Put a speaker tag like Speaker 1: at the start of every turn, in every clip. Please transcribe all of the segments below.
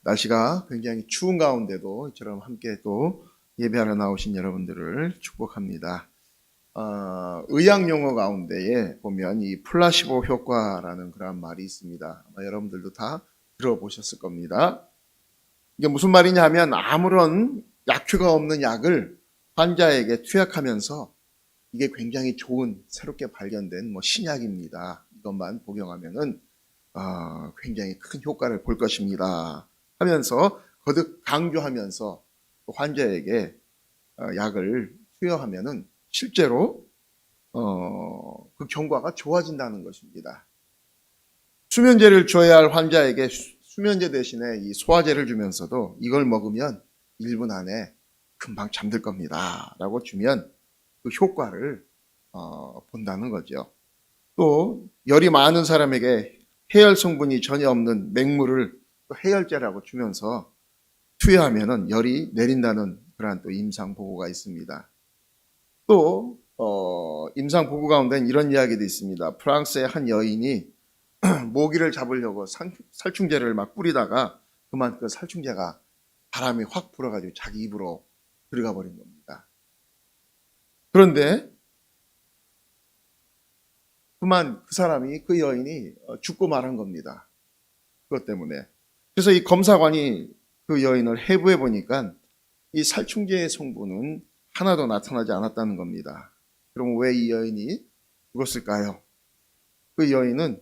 Speaker 1: 날씨가 굉장히 추운 가운데도 이처럼 함께 또 예배하러 나오신 여러분들을 축복합니다. 의학 용어 가운데에 보면 이 플라시보 효과라는 그런 말이 있습니다. 아마 여러분들도 다 들어보셨을 겁니다. 이게 무슨 말이냐 하면 아무런 약효가 없는 약을 환자에게 투약하면서 이게 굉장히 좋은 새롭게 발견된 신약입니다. 이것만 복용하면은 굉장히 큰 효과를 볼 것입니다 하면서 거듭 강조하면서 환자에게 약을 투여하면은 실제로 그 경과가 좋아진다는 것입니다. 수면제를 줘야 할 환자에게 수면제 대신에 이 소화제를 주면서도 이걸 먹으면 1분 안에 금방 잠들 겁니다 라고 주면 그 효과를 본다는 거죠. 또 열이 많은 사람에게 해열 성분이 전혀 없는 맹물을 해열제라고 주면서 투여하면은 열이 내린다는 그러한 또 임상 보고가 있습니다. 또 임상 보고 가운데는 이런 이야기도 있습니다. 프랑스의 한 여인이 모기를 잡으려고 살충제를 막 뿌리다가 그만 그 살충제가 바람이 확 불어가지고 자기 입으로 들어가 버린 겁니다. 그런데 그만 그 사람이, 그 여인이 죽고 말한 겁니다. 그것 때문에. 그래서 이 검사관이 그 여인을 해부해 보니까 이 살충제의 성분은 하나도 나타나지 않았다는 겁니다. 그럼 왜 이 여인이 죽었을까요? 그 여인은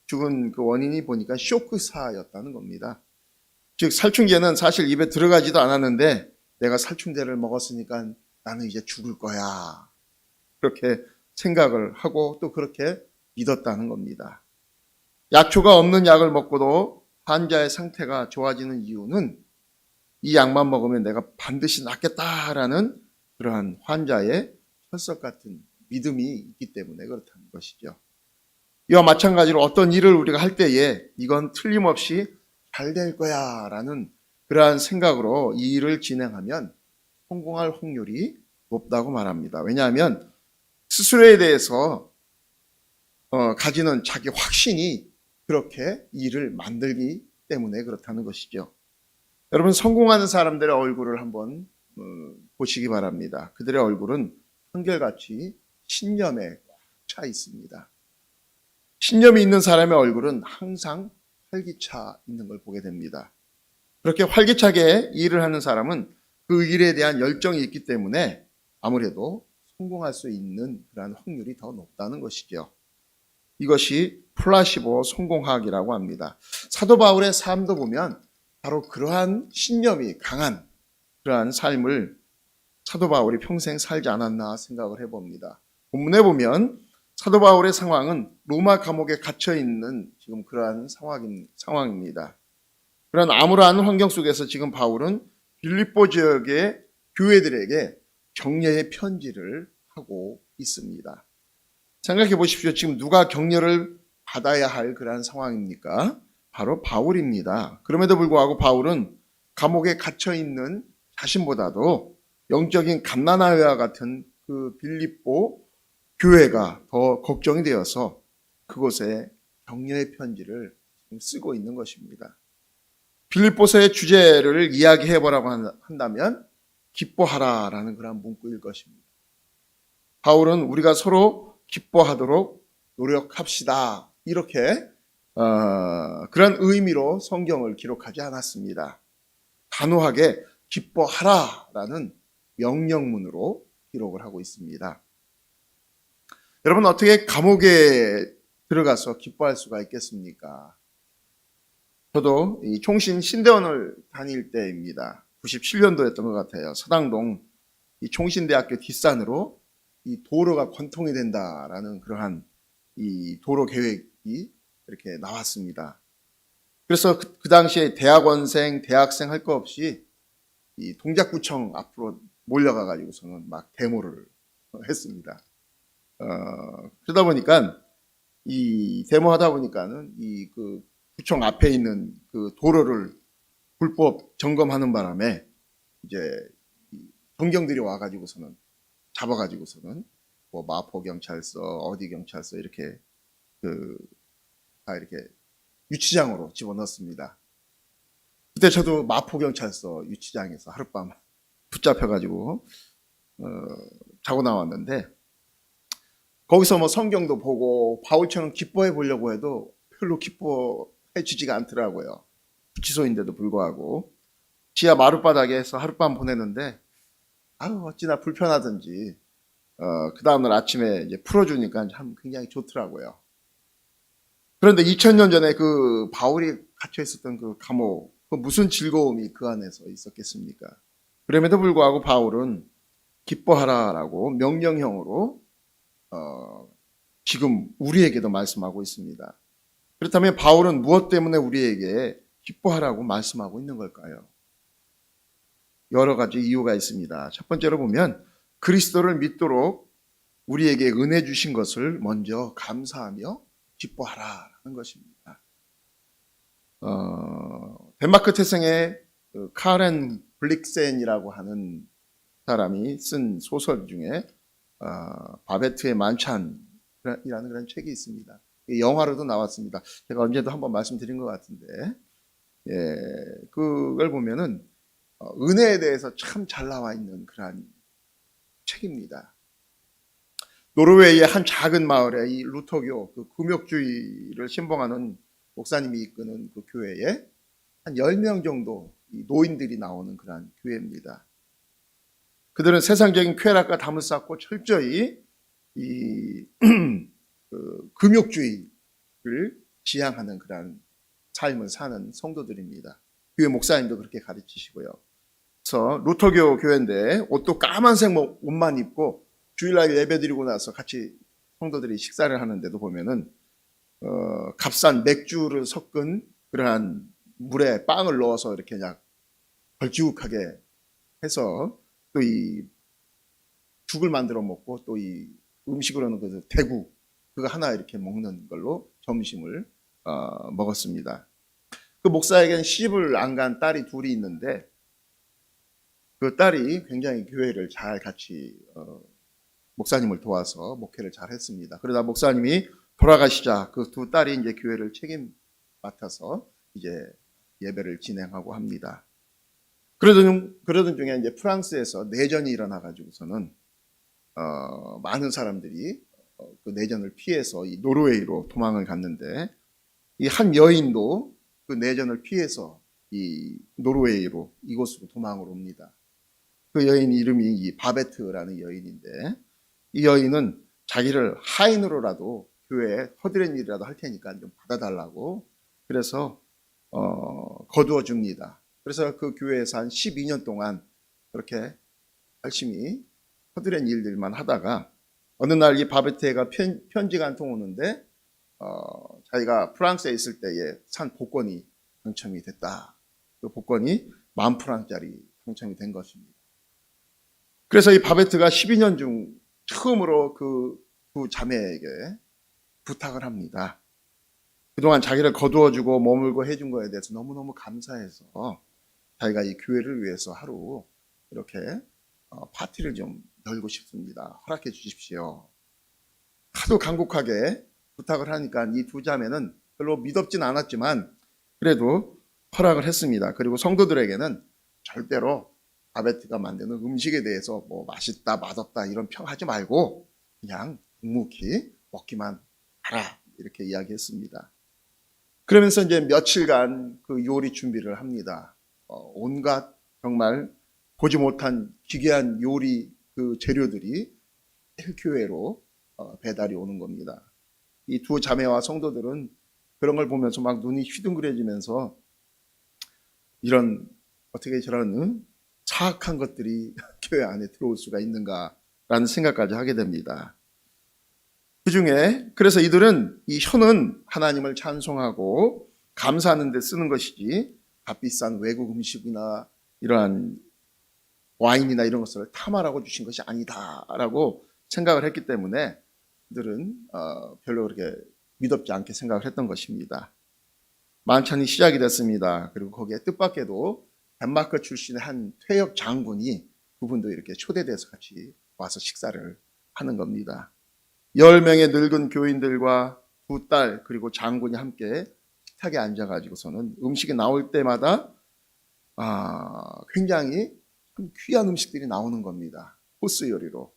Speaker 1: 죽은 그 원인이 보니까 쇼크사였다는 겁니다. 즉 살충제는 사실 입에 들어가지도 않았는데 내가 살충제를 먹었으니까 나는 이제 죽을 거야. 그렇게 생각을 하고 또 그렇게 믿었다는 겁니다. 약효가 없는 약을 먹고도 환자의 상태가 좋아지는 이유는 이 약만 먹으면 내가 반드시 낫겠다라는 그러한 환자의 철석 같은 믿음이 있기 때문에 그렇다는 것이죠. 이와 마찬가지로 어떤 일을 우리가 할 때에 이건 틀림없이 잘 될 거야 라는 그러한 생각으로 이 일을 진행하면 성공할 확률이 높다고 말합니다. 왜냐하면 스스로에 대해서 가지는 자기 확신이 그렇게 일을 만들기 때문에 그렇다는 것이죠. 여러분 성공하는 사람들의 얼굴을 한번 보시기 바랍니다. 그들의 얼굴은 한결같이 신념에 꽉 차 있습니다. 신념이 있는 사람의 얼굴은 항상 활기차 있는 걸 보게 됩니다. 그렇게 활기차게 일을 하는 사람은 그 일에 대한 열정이 있기 때문에 아무래도 성공할 수 있는 그런 확률이 더 높다는 것이죠. 이것이 플라시보 성공학이라고 합니다. 사도 바울의 삶도 보면 바로 그러한 신념이 강한 그러한 삶을 사도 바울이 평생 살지 않았나 생각을 해봅니다. 본문에 보면 사도 바울의 상황은 로마 감옥에 갇혀 있는 지금 그러한 상황입니다. 그런 암울한 환경 속에서 지금 바울은 빌립보 지역의 교회들에게 격려의 편지를 하고 있습니다. 생각해 보십시오. 지금 누가 격려를 받아야 할 그러한 상황입니까? 바로 바울입니다. 그럼에도 불구하고 바울은 감옥에 갇혀 있는 자신보다도 영적인 갓나나와 같은 그 빌립보 교회가 더 걱정이 되어서 그곳에 격려의 편지를 쓰고 있는 것입니다. 빌립보서의 주제를 이야기해 보라고 한다면 기뻐하라라는 그런 문구일 것입니다. 바울은 우리가 서로 기뻐하도록 노력합시다. 이렇게 그런 의미로 성경을 기록하지 않았습니다. 단호하게 기뻐하라라는 명령문으로 기록을 하고 있습니다. 여러분 어떻게 감옥에 들어가서 기뻐할 수가 있겠습니까? 저도 이 총신 신대원을 다닐 때입니다. 97년도였던 것 같아요. 서당동 이 총신대학교 뒷산으로 이 도로가 관통이 된다라는 그러한 이 도로 계획이 이렇게 나왔습니다. 그래서 그 당시에 대학원생, 대학생 할 거 없이 이 동작구청 앞으로 몰려가 가지고서는 막 데모를 했습니다. 그러다 보니까 이 데모하다 보니까는 이 그 구청 앞에 있는 그 도로를 불법 점검하는 바람에 이제 경경들이 와가지고서는 잡아가지고서는 뭐 마포 경찰서, 어디 경찰서 이렇게 다 이렇게 유치장으로 집어넣습니다. 그때 저도 마포경찰서 유치장에서 하룻밤 붙잡혀가지고 자고 나왔는데, 거기서 뭐 성경도 보고 바울처럼 기뻐해 보려고 해도 별로 기뻐해 주지가 않더라고요. 구치소인데도 불구하고 지하 마룻바닥에서 하룻밤 보내는데, 어찌나 불편하든지 그 다음날 아침에 이제 풀어주니까 참 굉장히 좋더라고요. 그런데 2000년 전에 그 바울이 갇혀 있었던 그 감옥, 그 무슨 즐거움이 그 안에서 있었겠습니까? 그럼에도 불구하고 바울은 기뻐하라라고 명령형으로 지금 우리에게도 말씀하고 있습니다. 그렇다면 바울은 무엇 때문에 우리에게 기뻐하라고 말씀하고 있는 걸까요? 여러 가지 이유가 있습니다. 첫 번째로 보면 그리스도를 믿도록 우리에게 은혜 주신 것을 먼저 감사하며 기뻐하라는 것입니다. 덴마크 태생의 카렌 블릭센이라고 하는 사람이 쓴 소설 중에 바베트의 만찬이라는 그런 책이 있습니다. 영화로도 나왔습니다. 제가 언제도 한번 말씀드린 것 같은데, 그걸 보면은 은혜에 대해서 참 잘 나와 있는 그러한 책입니다. 노르웨이의 한 작은 마을에 이 루터교, 그 금욕주의를 신봉하는 목사님이 이끄는 그 교회에 한 10명 정도 노인들이 나오는 그런 교회입니다. 그들은 세상적인 쾌락과 담을 쌓고 철저히 이 그 금욕주의를 지향하는 그런 삶을 사는 성도들입니다. 교회 목사님도 그렇게 가르치시고요. 그래서 루터교 교회인데 옷도 까만색 옷만 입고 주일날 예배드리고 나서 같이 성도들이 식사를 하는데도 보면은 값싼 맥주를 섞은 그러한 물에 빵을 넣어서 이렇게 그냥 걸쭉하게 해서 또 이 죽을 만들어 먹고 또 이 음식으로는 그 대구 그거 하나 이렇게 먹는 걸로 점심을 먹었습니다. 그 목사에게는 시집을 안 간 딸이 둘이 있는데 그 딸이 굉장히 교회를 잘 같이 목사님을 도와서 목회를 잘 했습니다. 그러다 목사님이 돌아가시자 그 두 딸이 이제 교회를 책임 맡아서 이제 예배를 진행하고 합니다. 그러던 중에 이제 프랑스에서 내전이 일어나 가지고서는 많은 사람들이 그 내전을 피해서 이 노르웨이로 도망을 갔는데 이 한 여인도 그 내전을 피해서 이 노르웨이로 이곳으로 도망을 옵니다. 그 여인 이름이 이 바베트라는 여인인데 이 여인은 자기를 하인으로라도 교회에 허드렛 일이라도 할 테니까 좀 받아달라고 그래서 거두어 줍니다. 그래서 그 교회에서 한 12년 동안 그렇게 열심히 허드렛 일들만 하다가 어느 날 이 바베트가 편지가 한 통 오는데 자기가 프랑스에 있을 때에 산 복권이 당첨이 됐다. 그 복권이 10,000프랑짜리 당첨이 된 것입니다. 그래서 이 바베트가 12년 중 처음으로 그 두 자매에게 부탁을 합니다. 그동안 자기를 거두어주고 머물고 해준 거에 대해서 너무너무 감사해서 자기가 이 교회를 위해서 하루 이렇게 파티를 좀 열고 싶습니다. 허락해 주십시오. 하도 간곡하게 부탁을 하니까 이 두 자매는 별로 믿었진 않았지만 그래도 허락을 했습니다. 그리고 성도들에게는 절대로 바베트가 만드는 음식에 대해서 뭐 맛있다 맛없다 이런 평하지 말고 그냥 묵묵히 먹기만 하라 이렇게 이야기했습니다. 그러면서 이제 며칠간 그 요리 준비를 합니다. 온갖 정말 보지 못한 기괴한 요리 그 재료들이 교회로 배달이 오는 겁니다. 이 두 자매와 성도들은 그런 걸 보면서 막 눈이 휘둥그레지면서 이런 어떻게 저런 사악한 것들이 교회 안에 들어올 수가 있는가라는 생각까지 하게 됩니다. 그 중에 그래서 이들은 이 혀는 하나님을 찬송하고 감사하는 데 쓰는 것이지 값비싼 외국 음식이나 이러한 와인이나 이런 것을 탐하라고 주신 것이 아니다라고 생각을 했기 때문에 그들은 별로 그렇게 믿었지 않게 생각을 했던 것입니다. 만찬이 시작이 됐습니다. 그리고 거기에 뜻밖에도 덴마크 출신의 한 퇴역 장군이 그분도 이렇게 초대돼서 같이 와서 식사를 하는 겁니다. 10명의 늙은 교인들과 두 딸 그리고 장군이 함께 식탁에 앉아가지고서는 음식이 나올 때마다 굉장히 귀한 음식들이 나오는 겁니다. 코스 요리로.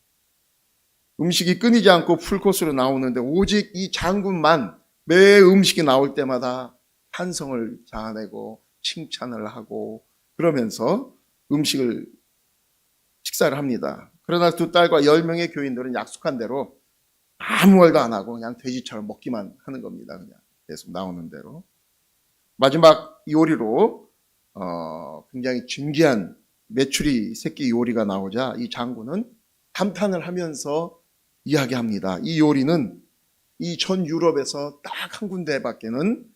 Speaker 1: 음식이 끊이지 않고 풀코스로 나오는데 오직 이 장군만 매 음식이 나올 때마다 찬성을 자아내고 칭찬을 하고 그러면서 식사를 합니다. 그러나 두 딸과 10명의 교인들은 약속한 대로 아무 말도 안 하고 그냥 돼지처럼 먹기만 하는 겁니다. 그냥 계속 나오는 대로. 마지막 요리로 굉장히 진귀한 메추리 새끼 요리가 나오자 이 장군은 감탄을 하면서 이야기합니다. 이 요리는 이 전 유럽에서 딱 한 군데밖에는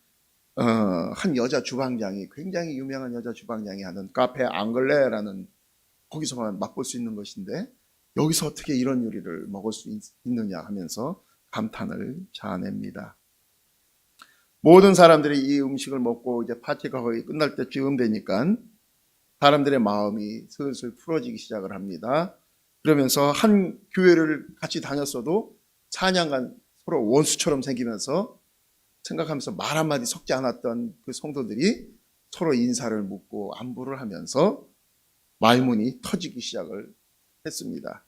Speaker 1: 한 여자 주방장이 굉장히 유명한 여자 주방장이 하는 카페 앙글레라는 거기서만 맛볼 수 있는 것인데 여기서 어떻게 이런 요리를 먹을 수 있느냐 하면서 감탄을 자아냅니다. 모든 사람들이 이 음식을 먹고 이제 파티가 거의 끝날 때쯤 되니까 사람들의 마음이 슬슬 풀어지기 시작을 합니다. 그러면서 한 교회를 같이 다녔어도 4년간 서로 원수처럼 생기면서 생각하면서 말 한마디 섞지 않았던 그 성도들이 서로 인사를 묻고 안부를 하면서 말문이 터지기 시작을 했습니다.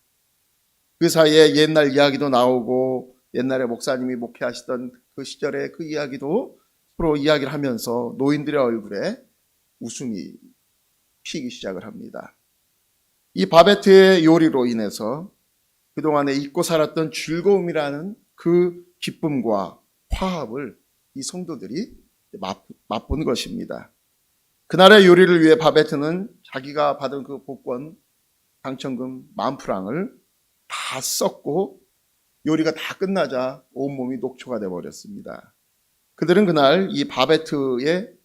Speaker 1: 그 사이에 옛날 이야기도 나오고 옛날에 목사님이 목회하시던 그 시절의 그 이야기도 서로 이야기를 하면서 노인들의 얼굴에 웃음이 피기 시작을 합니다. 이 바베트의 요리로 인해서 그동안에 잊고 살았던 즐거움이라는 그 기쁨과 화합을 이 성도들이 맛본 것입니다. 그날의 요리를 위해 바베트는 자기가 받은 그 복권 당첨금 10,000프랑을 다 썼고 요리가 다 끝나자 온몸이 녹초가 되어버렸습니다. 그들은 그날 이 바베트의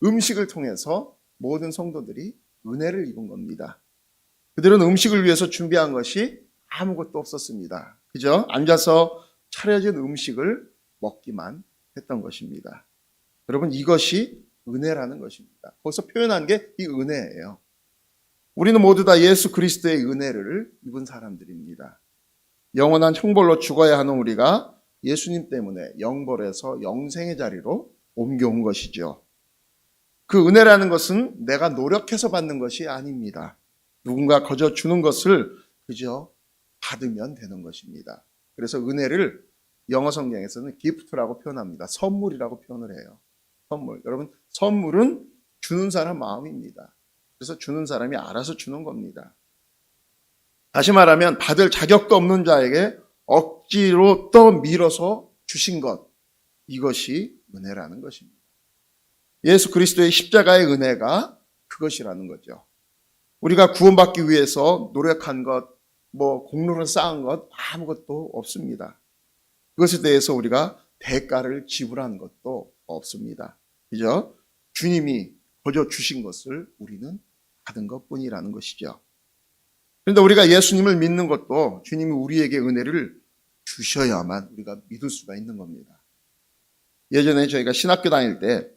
Speaker 1: 음식을 통해서 모든 성도들이 은혜를 입은 겁니다. 그들은 음식을 위해서 준비한 것이 아무것도 없었습니다. 그저 앉아서 차려진 음식을 먹기만 했던 것입니다. 여러분, 이것이 은혜라는 것입니다. 거기서 표현한 게 이 은혜예요. 우리는 모두 다 예수 그리스도의 은혜를 입은 사람들입니다. 영원한 형벌로 죽어야 하는 우리가 예수님 때문에 영벌에서 영생의 자리로 옮겨온 것이죠. 그 은혜라는 것은 내가 노력해서 받는 것이 아닙니다. 누군가 거저 주는 것을 그저 받으면 되는 것입니다. 그래서 은혜를 영어 성경에서는 기프트라고 표현합니다. 선물이라고 표현을 해요. 선물. 여러분, 선물은 주는 사람 마음입니다. 그래서 주는 사람이 알아서 주는 겁니다. 다시 말하면 받을 자격도 없는 자에게 억지로 떠밀어서 주신 것, 이것이 은혜라는 것입니다. 예수 그리스도의 십자가의 은혜가 그것이라는 거죠. 우리가 구원받기 위해서 노력한 것, 공로를 쌓은 것 아무것도 없습니다. 그것에 대해서 우리가 대가를 지불한 것도 없습니다. 그죠? 주님이 거저 주신 것을 우리는 받은 것뿐이라는 것이죠. 그런데 우리가 예수님을 믿는 것도 주님이 우리에게 은혜를 주셔야만 우리가 믿을 수가 있는 겁니다. 예전에 저희가 신학교 다닐 때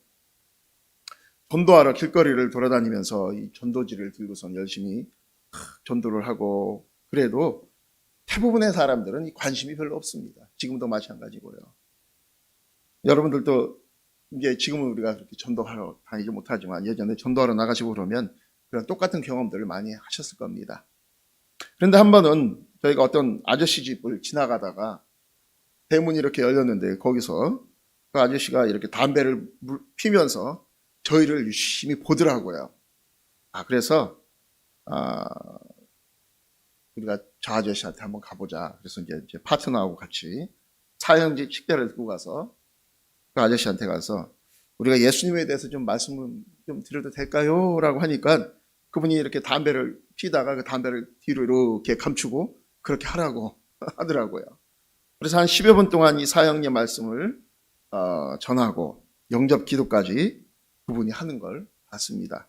Speaker 1: 전도하러 길거리를 돌아다니면서 이 전도지를 들고선 열심히 전도를 하고 그래도 대부분의 사람들은 이 관심이 별로 없습니다. 지금도 마찬가지고요. 여러분들도 이제 지금은 우리가 그렇게 전도하러 다니지 못하지만 예전에 전도하러 나가시고 그러면 그런 똑같은 경험들을 많이 하셨을 겁니다. 그런데 한 번은 저희가 어떤 아저씨 집을 지나가다가 대문이 이렇게 열렸는데 거기서 그 아저씨가 이렇게 담배를 피면서 저희를 유심히 보더라고요. 그래서 우리가 저 아저씨한테 한번 가보자. 그래서 이제 파트너하고 같이 사형제 식대를 들고 가서 그 아저씨한테 가서 우리가 예수님에 대해서 좀 말씀을 좀 드려도 될까요? 라고 하니까 그분이 이렇게 담배를 피다가 그 담배를 뒤로 이렇게 감추고 그렇게 하라고 하더라고요. 그래서 한 10여 분 동안 이 사형제 말씀을 전하고 영접 기도까지 그분이 하는 걸 봤습니다.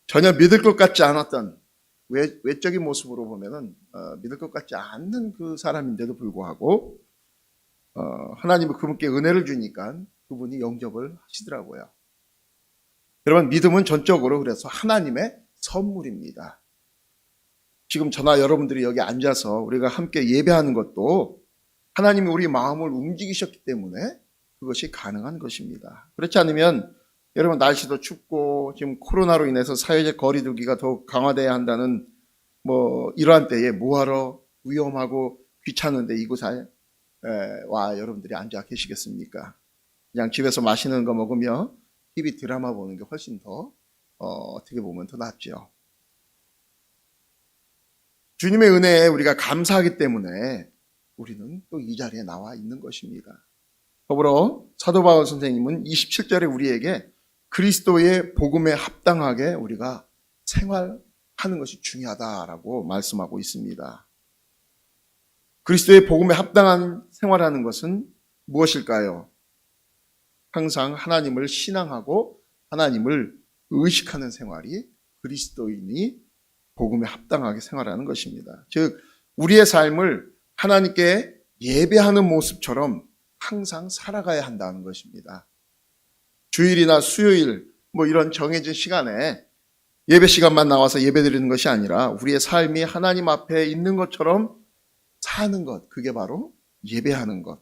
Speaker 1: 전혀 믿을 것 같지 않았던 외적인 모습으로 보면은 믿을 것 같지 않는 그 사람인데도 불구하고 하나님이 그분께 은혜를 주니까 그분이 영접을 하시더라고요. 여러분, 믿음은 전적으로 그래서 하나님의 선물입니다. 지금 저나 여러분들이 여기 앉아서 우리가 함께 예배하는 것도 하나님이 우리 마음을 움직이셨기 때문에 그것이 가능한 것입니다. 그렇지 않으면 여러분 날씨도 춥고 지금 코로나로 인해서 사회적 거리두기가 더욱 강화돼야 한다는 이러한 때에 뭐하러 위험하고 귀찮은데 이곳에 와 여러분들이 앉아 계시겠습니까? 그냥 집에서 맛있는 거 먹으며 TV 드라마 보는 게 훨씬 더 어떻게 보면 더 낫죠. 주님의 은혜에 우리가 감사하기 때문에 우리는 또 이 자리에 나와 있는 것입니다. 더불어 사도 바울 선생님은 27절에 우리에게 그리스도의 복음에 합당하게 우리가 생활하는 것이 중요하다라고 말씀하고 있습니다. 그리스도의 복음에 합당한 생활하는 것은 무엇일까요? 항상 하나님을 신앙하고 하나님을 의식하는 생활이 그리스도인이 복음에 합당하게 생활하는 것입니다. 즉 우리의 삶을 하나님께 예배하는 모습처럼 항상 살아가야 한다는 것입니다. 주일이나 수요일 이런 정해진 시간에 예배 시간만 나와서 예배 드리는 것이 아니라 우리의 삶이 하나님 앞에 있는 것처럼 사는 것, 그게 바로 예배하는 것,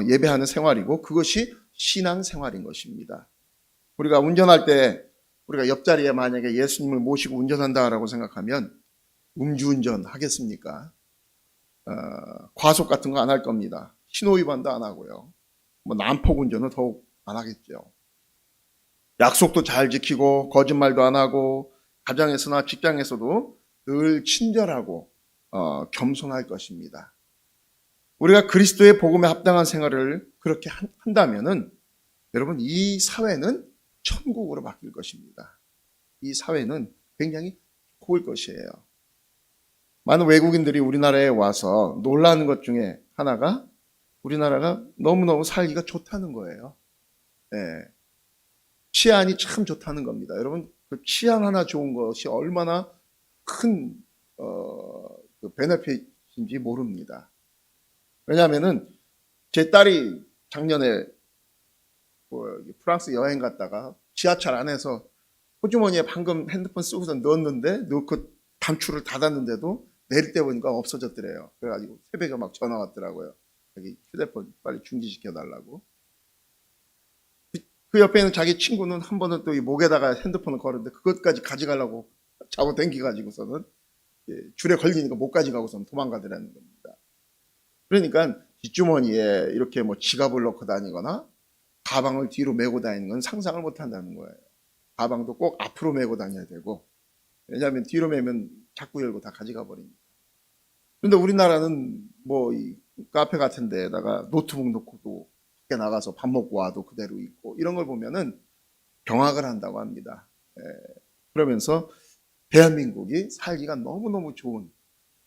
Speaker 1: 예배하는 생활이고 그것이 신앙 생활인 것입니다. 우리가 운전할 때 우리가 옆자리에 만약에 예수님을 모시고 운전한다라고 생각하면 음주운전 하겠습니까? 과속 같은 거 안 할 겁니다. 신호위반도 안 하고요. 난폭 운전은 더욱 안 하겠죠. 약속도 잘 지키고 거짓말도 안 하고 가정에서나 직장에서도 늘 친절하고 겸손할 것입니다. 우리가 그리스도의 복음에 합당한 생활을 그렇게 한다면은 여러분 이 사회는 천국으로 바뀔 것입니다. 이 사회는 굉장히 좋을 것이에요. 많은 외국인들이 우리나라에 와서 놀라는 것 중에 하나가 우리나라가 너무너무 살기가 좋다는 거예요. 네. 치안이 참 좋다는 겁니다. 여러분 그 치안 하나 좋은 것이 얼마나 큰 그 베네핏인지 모릅니다. 왜냐하면은 제 딸이 작년에 프랑스 여행 갔다가 지하철 안에서 호주머니에 방금 핸드폰 쓰고서 넣고 단추를 닫았는데도 내릴 때 보니까 없어졌더래요. 그래가지고 새벽에 막 전화 왔더라고요. 여기 휴대폰 빨리 중지시켜달라고. 그 옆에 있는 자기 친구는 한 번은 또 이 목에다가 핸드폰을 걸었는데 그것까지 가져가려고 잡아당기가지고서는 줄에 걸리니까 못 가져가고서는 도망가더라는 겁니다. 그러니까 뒷주머니에 이렇게 지갑을 넣고 다니거나 가방을 뒤로 메고 다니는 건 상상을 못 한다는 거예요. 가방도 꼭 앞으로 메고 다녀야 되고, 왜냐하면 뒤로 메면 자꾸 열고 다 가져가 버립니다. 그런데 우리나라는 이 카페 같은 데다가 노트북 놓고도 밖에 나가서 밥 먹고 와도 그대로 있고 이런 걸 보면은 경악을 한다고 합니다. 그러면서 대한민국이 살기가 너무너무 좋은,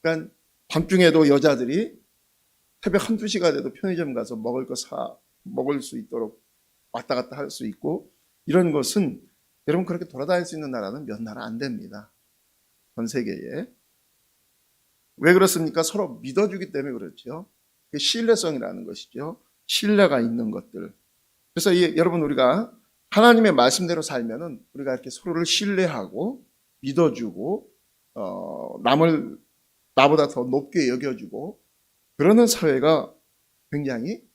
Speaker 1: 그러니까 밤중에도 여자들이 새벽 1~2시가 돼도 편의점 가서 먹을 수 있도록 왔다 갔다 할 수 있고, 이런 것은 여러분 그렇게 돌아다닐 수 있는 나라는 몇 나라 안 됩니다. 전 세계에. 왜 그렇습니까? 서로 믿어주기 때문에 그렇죠. 그게 신뢰성이라는 것이죠. 신뢰가 있는 것들. 그래서 여러분 우리가 하나님의 말씀대로 살면은 우리가 이렇게 서로를 신뢰하고 믿어주고 남을 나보다 더 높게 여겨주고 그러는 사회가 굉장히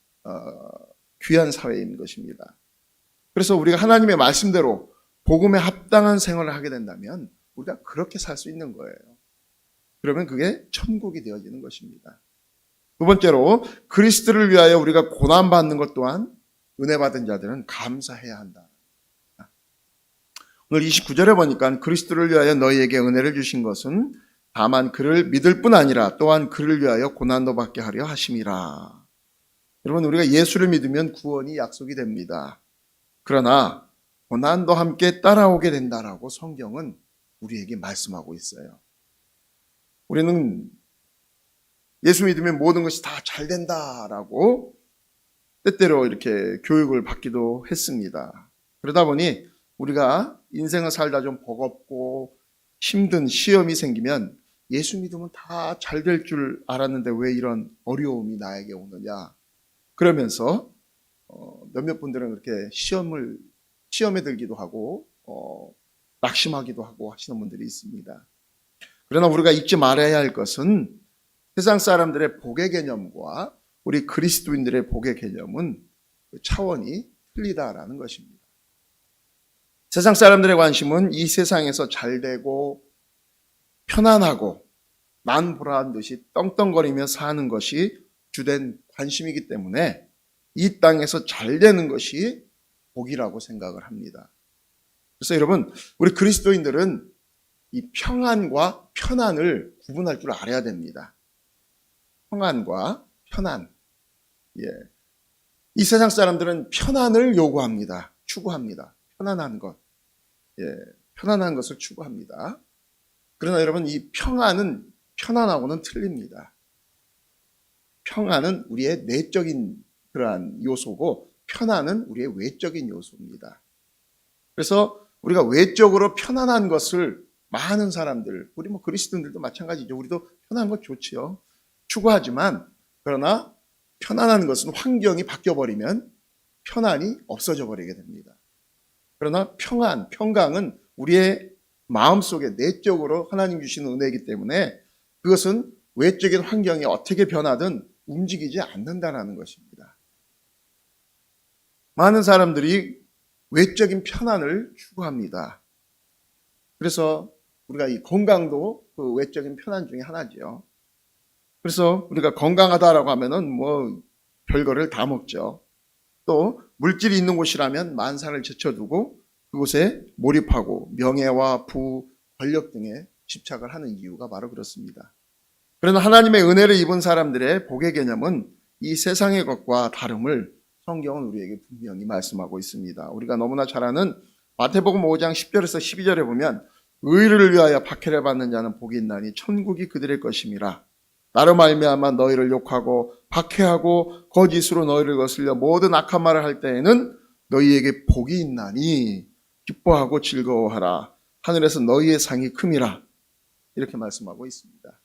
Speaker 1: 귀한 사회인 것입니다. 그래서 우리가 하나님의 말씀대로 복음에 합당한 생활을 하게 된다면 우리가 그렇게 살 수 있는 거예요. 그러면 그게 천국이 되어지는 것입니다. 두 번째로 그리스도를 위하여 우리가 고난받는 것 또한 은혜 받은 자들은 감사해야 한다. 오늘 29절에 보니까 그리스도를 위하여 너희에게 은혜를 주신 것은 다만 그를 믿을 뿐 아니라 또한 그를 위하여 고난도 받게 하려 하심이라. 여러분 우리가 예수를 믿으면 구원이 약속이 됩니다. 그러나 고난도 함께 따라오게 된다라고 성경은 우리에게 말씀하고 있어요. 우리는 예수 믿으면 모든 것이 다 잘 된다라고 때때로 이렇게 교육을 받기도 했습니다. 그러다 보니 우리가 인생을 살다 좀 버겁고 힘든 시험이 생기면 예수 믿으면 다 잘 될 줄 알았는데 왜 이런 어려움이 나에게 오느냐, 그러면서 몇몇 분들은 그렇게 시험에 들기도 하고 낙심하기도 하고 하시는 분들이 있습니다. 그러나 우리가 잊지 말아야 할 것은 세상 사람들의 복의 개념과 우리 그리스도인들의 복의 개념은 차원이 틀리다라는 것입니다. 세상 사람들의 관심은 이 세상에서 잘 되고 편안하고 난보라한 듯이 떵떵거리며 사는 것이 주된 관심이기 때문에 이 땅에서 잘 되는 것이 복이라고 생각을 합니다. 그래서 여러분, 우리 그리스도인들은 이 평안과 편안을 구분할 줄 알아야 됩니다. 평안과 편안. 예. 이 세상 사람들은 편안을 요구합니다. 추구합니다. 편안한 것. 예. 편안한 것을 추구합니다. 그러나 여러분, 이 평안은 편안하고는 틀립니다. 평안은 우리의 내적인 그러한 요소고 편안은 우리의 외적인 요소입니다. 그래서 우리가 외적으로 편안한 것을 많은 사람들, 우리 그리스도인들도 마찬가지죠. 우리도 편안한 것 좋지요. 추구하지만 그러나 편안한 것은 환경이 바뀌어버리면 편안이 없어져 버리게 됩니다. 그러나 평강은 우리의 마음속에 내적으로 하나님 주시는 은혜이기 때문에 그것은 외적인 환경이 어떻게 변하든 움직이지 않는다는 것입니다. 많은 사람들이 외적인 편안을 추구합니다. 그래서 우리가 이 건강도 그 외적인 편안 중에 하나죠. 그래서 우리가 건강하다라고 하면은 뭐 별거를 다 먹죠. 또 물질이 있는 곳이라면 만사를 제쳐두고 그곳에 몰입하고 명예와 부, 권력 등에 집착을 하는 이유가 바로 그렇습니다. 그러나 하나님의 은혜를 입은 사람들의 복의 개념은 이 세상의 것과 다름을 성경은 우리에게 분명히 말씀하고 있습니다. 우리가 너무나 잘 아는 마태복음 5장 10절에서 12절에 보면 의를 위하여 박해를 받는 자는 복이 있나니 천국이 그들의 것임이라. 나로 말미암아 너희를 욕하고 박해하고 거짓으로 너희를 거슬려 모든 악한 말을 할 때에는 너희에게 복이 있나니 기뻐하고 즐거워하라. 하늘에서 너희의 상이 큼이라. 이렇게 말씀하고 있습니다.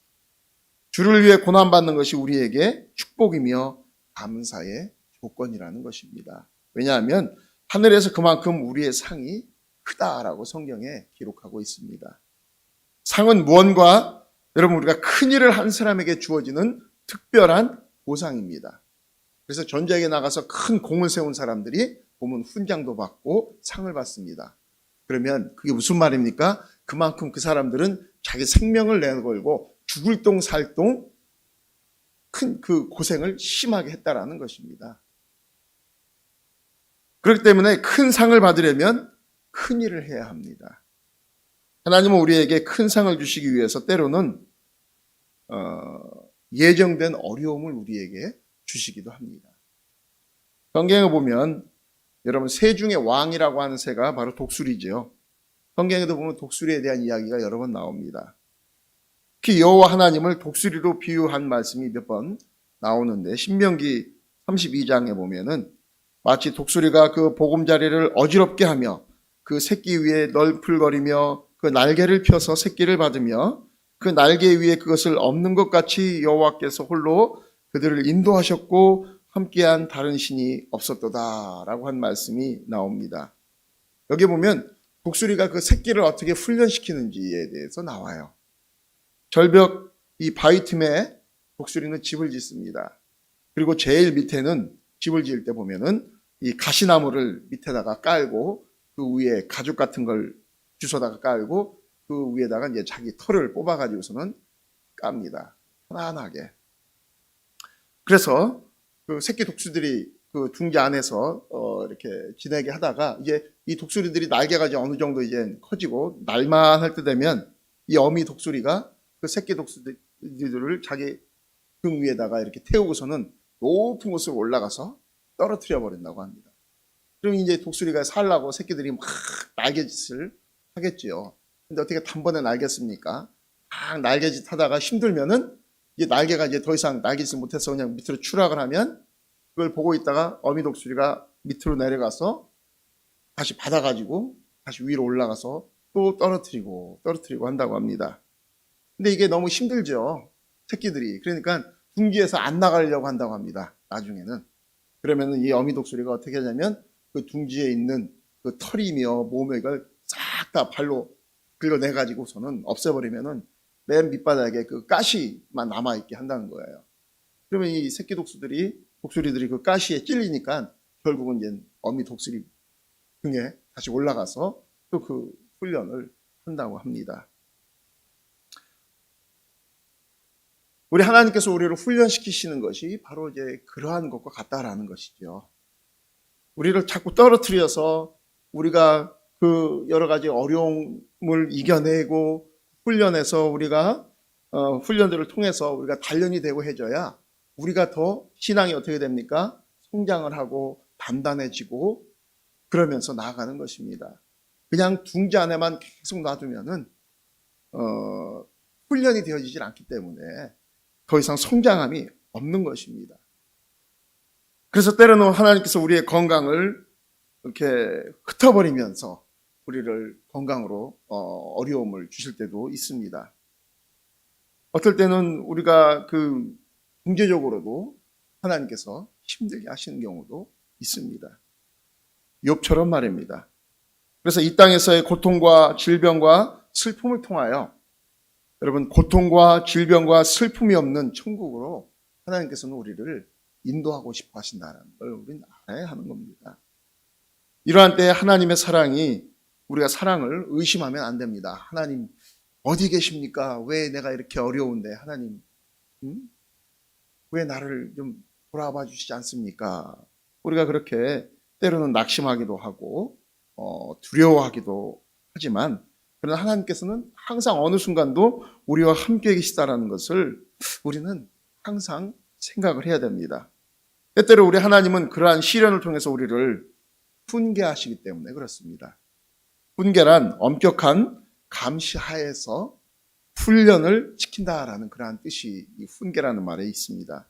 Speaker 1: 주를 위해 고난받는 것이 우리에게 축복이며 감사의 조건이라는 것입니다. 왜냐하면 하늘에서 그만큼 우리의 상이 크다라고 성경에 기록하고 있습니다. 상은 무언가 여러분 우리가 큰 일을 한 사람에게 주어지는 특별한 보상입니다. 그래서 전쟁에 나가서 큰 공을 세운 사람들이 보면 훈장도 받고 상을 받습니다. 그러면 그게 무슨 말입니까? 그만큼 그 사람들은 자기 생명을 내걸고 죽을 똥 살 똥 큰 그 고생을 심하게 했다라는 것입니다. 그렇기 때문에 큰 상을 받으려면 큰 일을 해야 합니다. 하나님은 우리에게 큰 상을 주시기 위해서 때로는 예정된 어려움을 우리에게 주시기도 합니다. 성경에 보면 여러분 새 중에 왕이라고 하는 새가 바로 독수리죠. 성경에도 보면 독수리에 대한 이야기가 여러 번 나옵니다. 특히 여호와 하나님을 독수리로 비유한 말씀이 몇 번 나오는데 신명기 32장에 보면은 마치 독수리가 그 보금자리를 어지럽게 하며 그 새끼 위에 널풀거리며 그 날개를 펴서 새끼를 받으며 그 날개 위에 그것을 엎는 것 같이 여호와께서 홀로 그들을 인도하셨고 함께한 다른 신이 없었도다라고 한 말씀이 나옵니다. 여기 보면 독수리가 그 새끼를 어떻게 훈련시키는지에 대해서 나와요. 절벽 이 바위 틈에 독수리는 집을 짓습니다. 그리고 제일 밑에는 집을 지을 때 보면은 이 가시나무를 밑에다가 깔고 그 위에 가죽 같은 걸 주워다가 깔고 그 위에다가 이제 자기 털을 뽑아가지고서는 깝니다. 편안하게. 그래서 그 새끼 독수리들이 그 둥지 안에서 이렇게 지내게 하다가 이제 이 독수리들이 날개가 이제 어느 정도 이제 커지고 날만할 때 되면 이 어미 독수리가 그 새끼 독수리들을 자기 등 위에다가 이렇게 태우고서는 높은 곳으로 올라가서 떨어뜨려 버린다고 합니다. 그럼 이제 독수리가 살라고 새끼들이 막 날개짓을 하겠지요. 근데 어떻게 단번에 날겠습니까? 막 날개짓 하다가 힘들면은 이제 날개가 이제 더 이상 날개짓을 못해서 그냥 밑으로 추락을 하면 그걸 보고 있다가 어미 독수리가 밑으로 내려가서 다시 받아가지고 다시 위로 올라가서 또 떨어뜨리고 한다고 합니다. 근데 이게 너무 힘들죠. 새끼들이. 그러니까 둥지에서 안 나가려고 한다고 합니다. 나중에는. 그러면은 이 어미 독수리가 어떻게 하냐면 그 둥지에 있는 그 털이며 모맥을 싹 다 발로 긁어내가지고서는 없애버리면은 맨 밑바닥에 그 가시만 남아있게 한다는 거예요. 그러면 이 새끼 독수리들이 그 가시에 찔리니까 결국은 이제 어미 독수리 등에 다시 올라가서 또 그 훈련을 한다고 합니다. 우리 하나님께서 우리를 훈련시키시는 것이 바로 이제 그러한 것과 같다라는 것이죠. 우리를 자꾸 떨어뜨려서 우리가 그 여러 가지 어려움을 이겨내고 훈련해서 우리가 훈련들을 통해서 우리가 단련이 되고 해줘야 우리가 더 신앙이 어떻게 됩니까? 성장을 하고 단단해지고 그러면서 나아가는 것입니다. 그냥 둥지 안에만 계속 놔두면은 훈련이 되어지질 않기 때문에 더 이상 성장함이 없는 것입니다. 그래서 때로는 하나님께서 우리의 건강을 이렇게 흩어버리면서 우리를 건강으로 어려움을 주실 때도 있습니다. 어떨 때는 우리가 그 경제적으로도 하나님께서 힘들게 하시는 경우도 있습니다. 욥처럼 말입니다. 그래서 이 땅에서의 고통과 질병과 슬픔을 통하여 여러분 고통과 질병과 슬픔이 없는 천국으로 하나님께서는 우리를 인도하고 싶어 하신다는 걸 우리는 알아야 하는 겁니다. 이러한 때에 하나님의 사랑이 우리가 사랑을 의심하면 안 됩니다. 하나님 어디 계십니까? 왜 내가 이렇게 어려운데 하나님 왜 나를 좀 돌아봐 주시지 않습니까? 우리가 그렇게 때로는 낙심하기도 하고 두려워하기도 하지만 그러나 하나님께서는 항상 어느 순간도 우리와 함께 계시다라는 것을 우리는 항상 생각을 해야 됩니다. 때때로 우리 하나님은 그러한 시련을 통해서 우리를 훈계하시기 때문에 그렇습니다. 훈계란 엄격한 감시 하에서 훈련을 시킨다라는 그러한 뜻이 이 훈계라는 말에 있습니다.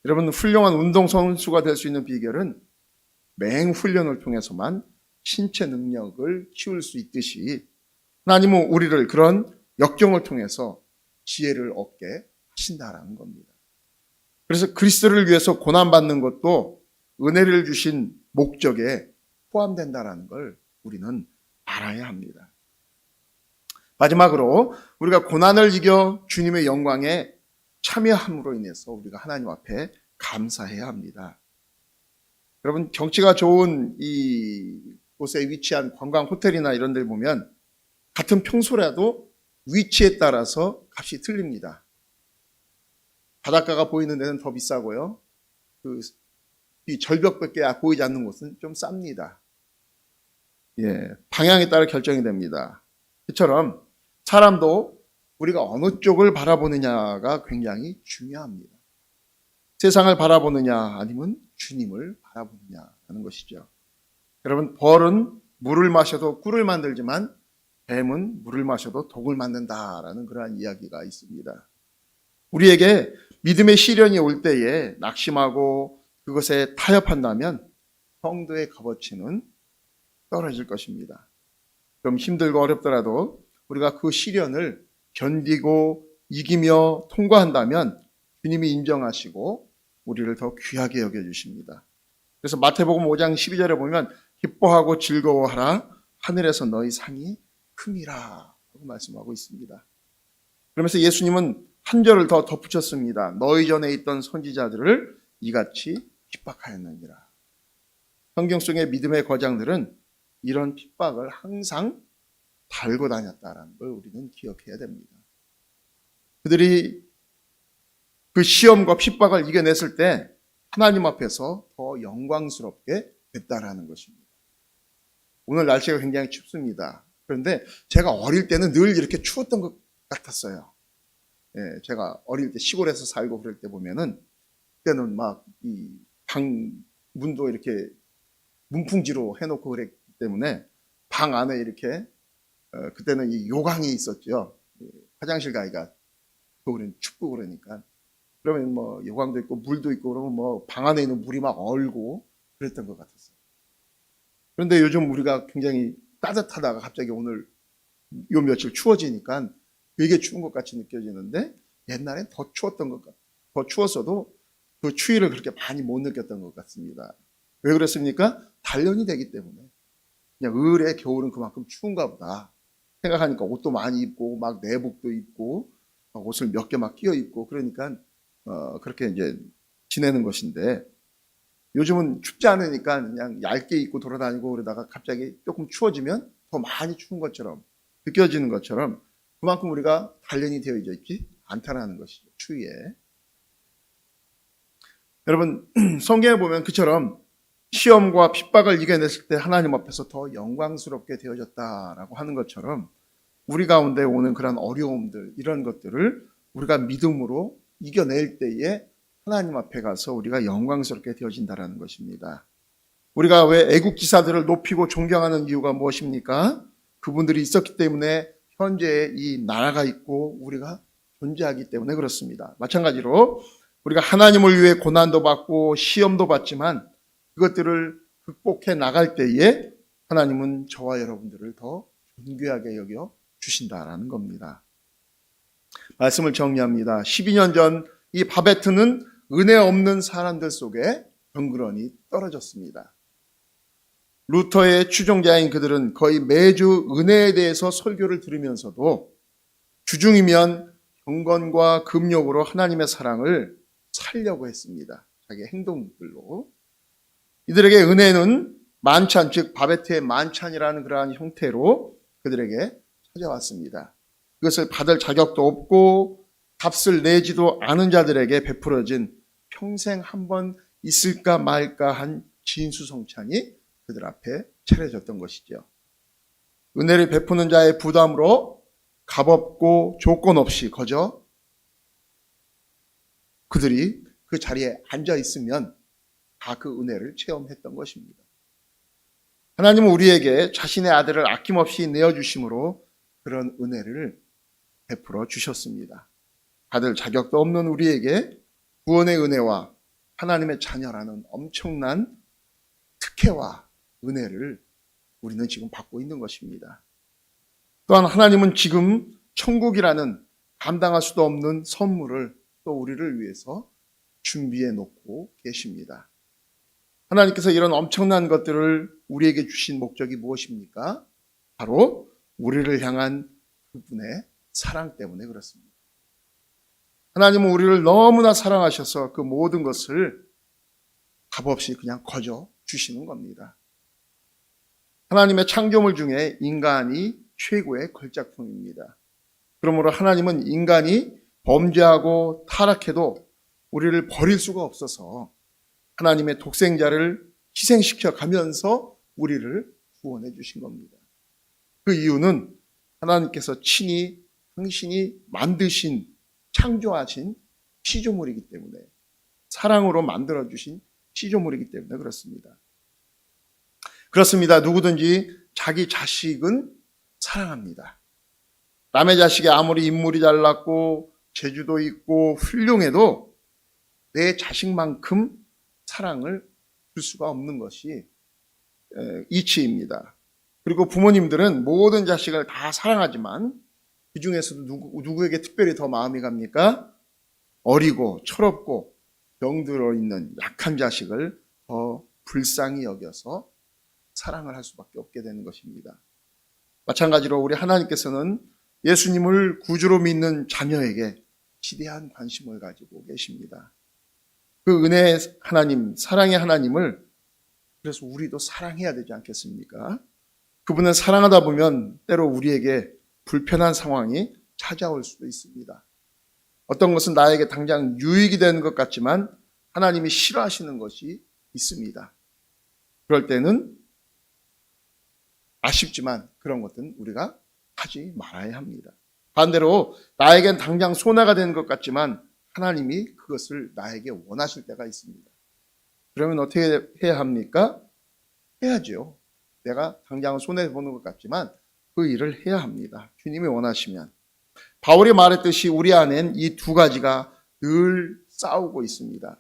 Speaker 1: 여러분 훌륭한 운동선수가 될 수 있는 비결은 맹훈련을 통해서만 신체 능력을 키울 수 있듯이 하나님은 우리를 그런 역경을 통해서 지혜를 얻게 하신다라는 겁니다. 그래서 그리스도를 위해서 고난받는 것도 은혜를 주신 목적에 포함된다라는 걸 우리는 알아야 합니다. 마지막으로 우리가 고난을 이겨 주님의 영광에 참여함으로 인해서 우리가 하나님 앞에 감사해야 합니다. 여러분 경치가 좋은 이 곳에 위치한 관광 호텔이나 이런 데 보면 같은 평소라도 위치에 따라서 값이 틀립니다. 바닷가가 보이는 데는 더 비싸고요. 이 절벽밖에 보이지 않는 곳은 좀 쌉니다. 방향에 따라 결정이 됩니다. 이처럼 사람도 우리가 어느 쪽을 바라보느냐가 굉장히 중요합니다. 세상을 바라보느냐 아니면 주님을 바라보느냐 하는 것이죠. 여러분 벌은 물을 마셔도 꿀을 만들지만 뱀은 물을 마셔도 독을 만든다라는 그러한 이야기가 있습니다. 우리에게 믿음의 시련이 올 때에 낙심하고 그것에 타협한다면 성도의 값어치는 떨어질 것입니다. 그럼 힘들고 어렵더라도 우리가 그 시련을 견디고 이기며 통과한다면 주님이 인정하시고 우리를 더 귀하게 여겨주십니다. 그래서 마태복음 5장 12절에 보면 기뻐하고 즐거워하라 하늘에서 너희 상이 큼이라 하고 말씀하고 있습니다. 그러면서 예수님은 한 절을 더 덧붙였습니다. 너희 전에 있던 선지자들을 이같이 핍박하였느니라. 성경 속의 믿음의 거장들은 이런 핍박을 항상 달고 다녔다는 걸 우리는 기억해야 됩니다. 그들이 그 시험과 핍박을 이겨냈을 때 하나님 앞에서 더 영광스럽게 됐다라는 것입니다. 오늘 날씨가 굉장히 춥습니다. 그런데 제가 어릴 때는 늘 이렇게 추웠던 것 같았어요. 제가 어릴 때 시골에서 살고 그럴 때 보면은 그때는 막 이 방 문도 이렇게 문풍지로 해놓고 그랬기 때문에 방 안에 이렇게 그때는 이 요강이 있었죠. 화장실 가기가 겨울엔 춥고 그러니까 그러면 뭐 요강도 있고 물도 있고 그러면 뭐 방 안에 있는 물이 막 얼고 그랬던 것 같았어요. 그런데 요즘 우리가 굉장히 따뜻하다가 갑자기 오늘 요 며칠 추워지니까 되게 추운 것 같이 느껴지는데 옛날엔 더 추웠던 것 같아요. 더 추웠어도 그 추위를 그렇게 많이 못 느꼈던 것 같습니다. 왜 그랬습니까? 단련이 되기 때문에 그냥 을에 겨울은 그만큼 추운가 보다 생각하니까 옷도 많이 입고 막 내복도 입고 막 옷을 몇 개 막 끼워 입고 그러니까 그렇게 이제 지내는 것인데 요즘은 춥지 않으니까 그냥 얇게 입고 돌아다니고 그러다가 갑자기 조금 추워지면 더 많이 추운 것처럼 느껴지는 것처럼 그만큼 우리가 단련이 되어져 있지 않다라는 것이죠. 추위에. 여러분 성경에 보면 그처럼 시험과 핍박을 이겨냈을 때 하나님 앞에서 더 영광스럽게 되어졌다라고 하는 것처럼 우리 가운데 오는 그런 어려움들 이런 것들을 우리가 믿음으로 이겨낼 때에 하나님 앞에 가서 우리가 영광스럽게 되어진다라는 것입니다. 우리가 왜 애국 지사들을 높이고 존경하는 이유가 무엇입니까? 그분들이 있었기 때문에 현재 이 나라가 있고 우리가 존재하기 때문에 그렇습니다. 마찬가지로 우리가 하나님을 위해 고난도 받고 시험도 받지만 그것들을 극복해 나갈 때에 하나님은 저와 여러분들을 더 존귀하게 여겨 주신다라는 겁니다. 말씀을 정리합니다. 12년 전 이 바베트는 은혜 없는 사람들 속에 덩그러니 떨어졌습니다. 루터의 추종자인 그들은 거의 매주 은혜에 대해서 설교를 들으면서도 주중이면 경건과 금욕으로 하나님의 사랑을 살려고 했습니다. 자기의 행동들로. 이들에게 은혜는 만찬, 즉 바베트의 만찬이라는 그러한 형태로 그들에게 찾아왔습니다. 그것을 받을 자격도 없고 값을 내지도 않은 자들에게 베풀어진 평생 한 번 있을까 말까 한 진수성찬이 그들 앞에 차려졌던 것이죠. 은혜를 베푸는 자의 부담으로 값없고 조건 없이 거저 그들이 그 자리에 앉아 있으면 다 그 은혜를 체험했던 것입니다. 하나님은 우리에게 자신의 아들을 아낌없이 내어주심으로 그런 은혜를 베풀어 주셨습니다. 받을 자격도 없는 우리에게 구원의 은혜와 하나님의 자녀라는 엄청난 특혜와 은혜를 우리는 지금 받고 있는 것입니다. 또한 하나님은 지금 천국이라는 감당할 수도 없는 선물을 또 우리를 위해서 준비해 놓고 계십니다. 하나님께서 이런 엄청난 것들을 우리에게 주신 목적이 무엇입니까? 바로 우리를 향한 그분의 사랑 때문에 그렇습니다. 하나님은 우리를 너무나 사랑하셔서 그 모든 것을 값없이 그냥 거저 주시는 겁니다. 하나님의 창조물 중에 인간이 최고의 걸작품입니다. 그러므로 하나님은 인간이 범죄하고 타락해도 우리를 버릴 수가 없어서 하나님의 독생자를 희생시켜 가면서 우리를 구원해 주신 겁니다. 그 이유는 하나님께서 친히 당신이 만드신 창조하신 피조물이기 때문에 사랑으로 만들어주신 피조물이기 때문에 그렇습니다. 그렇습니다. 누구든지 자기 자식은 사랑합니다. 남의 자식이 아무리 인물이 잘났고 재주도 있고 훌륭해도 내 자식만큼 사랑을 줄 수가 없는 것이 이치입니다. 그리고 부모님들은 모든 자식을 다 사랑하지만 그 중에서도 누구에게 특별히 더 마음이 갑니까? 어리고 철없고 병들어 있는 약한 자식을 더 불쌍히 여겨서 사랑을 할 수밖에 없게 되는 것입니다. 마찬가지로 우리 하나님께서는 예수님을 구주로 믿는 자녀에게 지대한 관심을 가지고 계십니다. 그 은혜의 하나님, 사랑의 하나님을 그래서 우리도 사랑해야 되지 않겠습니까? 그분을 사랑하다 보면 때로 우리에게 불편한 상황이 찾아올 수도 있습니다. 어떤 것은 나에게 당장 유익이 되는 것 같지만 하나님이 싫어하시는 것이 있습니다. 그럴 때는 아쉽지만 그런 것들은 우리가 하지 말아야 합니다. 반대로 나에겐 당장 손해가 되는 것 같지만 하나님이 그것을 나에게 원하실 때가 있습니다. 그러면 어떻게 해야 합니까? 해야죠. 내가 당장 손해보는 것 같지만 그 일을 해야 합니다. 주님이 원하시면. 바울이 말했듯이 우리 안엔 이 두 가지가 늘 싸우고 있습니다.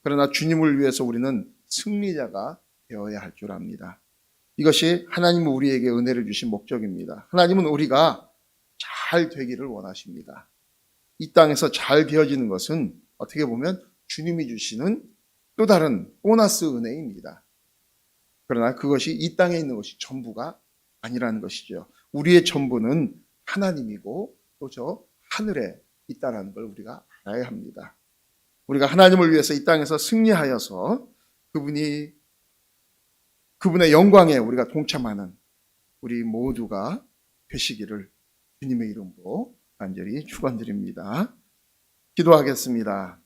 Speaker 1: 그러나 주님을 위해서 우리는 승리자가 되어야 할 줄 압니다. 이것이 하나님은 우리에게 은혜를 주신 목적입니다. 하나님은 우리가 잘 되기를 원하십니다. 이 땅에서 잘 되어지는 것은 어떻게 보면 주님이 주시는 또 다른 보너스 은혜입니다. 그러나 그것이 이 땅에 있는 것이 전부가 아니라는 것이죠. 우리의 전부는 하나님이고 또 저 하늘에 있다는 걸 우리가 알아야 합니다. 우리가 하나님을 위해서 이 땅에서 승리하여서 그분의 영광에 우리가 동참하는 우리 모두가 되시기를 주님의 이름으로 간절히 축원드립니다. 기도하겠습니다.